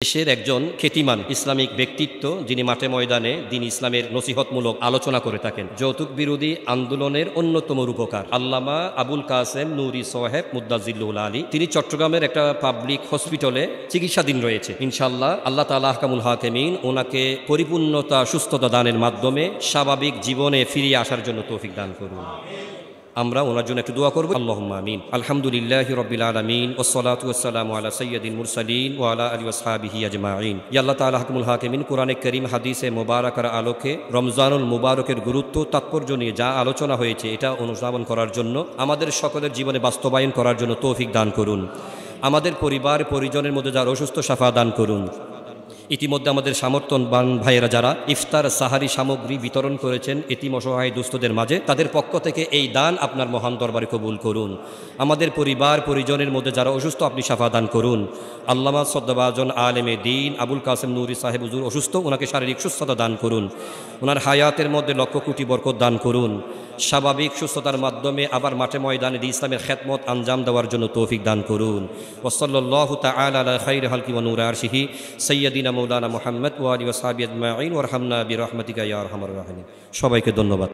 দেশের একজন খ্যাতিমান ইসলামিক ব্যক্তিত্ব যিনি মাঠে ময়দানে দ্বীন ইসলামের নসিহতমূলক আলোচনা করে থাকেন। যৌতুক বিরোধী আন্দোলনের অন্যতম রূপকার আল্লামা আবুল কাসেম নুরি সোহেব মুদ্দাজিল্লুল আলী, তিনি চট্টগ্রামের একটা পাবলিক হসপিটালে চিকিৎসাধীন রয়েছে। ইনশাআল্লাহ আল্লাহ তাআলা আহকামুল হাকিমিন ওনাকে পরিপূর্ণতা সুস্থতা দানের মাধ্যমে স্বাভাবিক জীবনে ফিরিয়ে আসার জন্য তৌফিক দান করুন। আমরা ওনার জন্য একটু দোয়া করব। আল্লাহুম্মা আমিন। আলহামদুলিল্লাহি রাব্বিল আলামিন ওয়াসসালাতু ওয়াসসালামু আলা সাইয়্যিদিল মুরসালিন ওয়া আলা আলিহি ওয়া সাহবিহি আজমাইন। ইয়া আল্লাহ তাআলা হাকিমুল হাকিমিন, কোরআনে কারীম হাদিসে মুবারাকার আলোকে রমজানুল মুবারকের গুরুত্ব তাৎপর্য নিয়ে যা আলোচনা হয়েছে এটা অনুধাবন করার জন্য, আমাদের সকলের জীবনে বাস্তবায়ন করার জন্য তৌফিক দান করুন। আমাদের পরিবার পরিজনের মধ্যে যারা অসুস্থ শাফা দান করুন। ইতিমধ্যে আমাদের সামর্থ্যবান ভাইয়েরা যারা ইফতার সাহারি সামগ্রী বিতরণ করেছেন এতিম অসহায় দুস্থদের মাঝে, তাদের পক্ষ থেকে এই দান আপনার মহান দরবারে কবুল করুন। আমাদের পরিবার পরিজনের মধ্যে যারা অসুস্থ আপনি শাফা দান করুন। আল্লামা সদ্দাবাজন আলেমে দ্বীন আবুল কাসেম নুরি সাহেব হুজুর অসুস্থ, ওনাকে শারীরিক সুস্থতা দান করুন। ওনার হায়াতের মধ্যে লক্ষ কোটি বরকত দান করুন। স্বাভাবিক সুস্থতার মাধ্যমে আবার মাঠে ময়দানে ইসলামের খেদমত আঞ্জাম দেওয়ার জন্য তৌফিক দান করুন। ওয়াসাল্লাল্লাহু তাআলা আলা খাইরি খালকি ওয়া নূরি আরশিহি সাইয়্যিদিনা মাওলানা মুহাম্মদ ওয়া আলিহি ওয়া সাহবিহি আজমাইন ওয়ারহামনা বিরহমাতিকা ইয়া আরহামার রাহিমিন। সবাইকে ধন্যবাদ।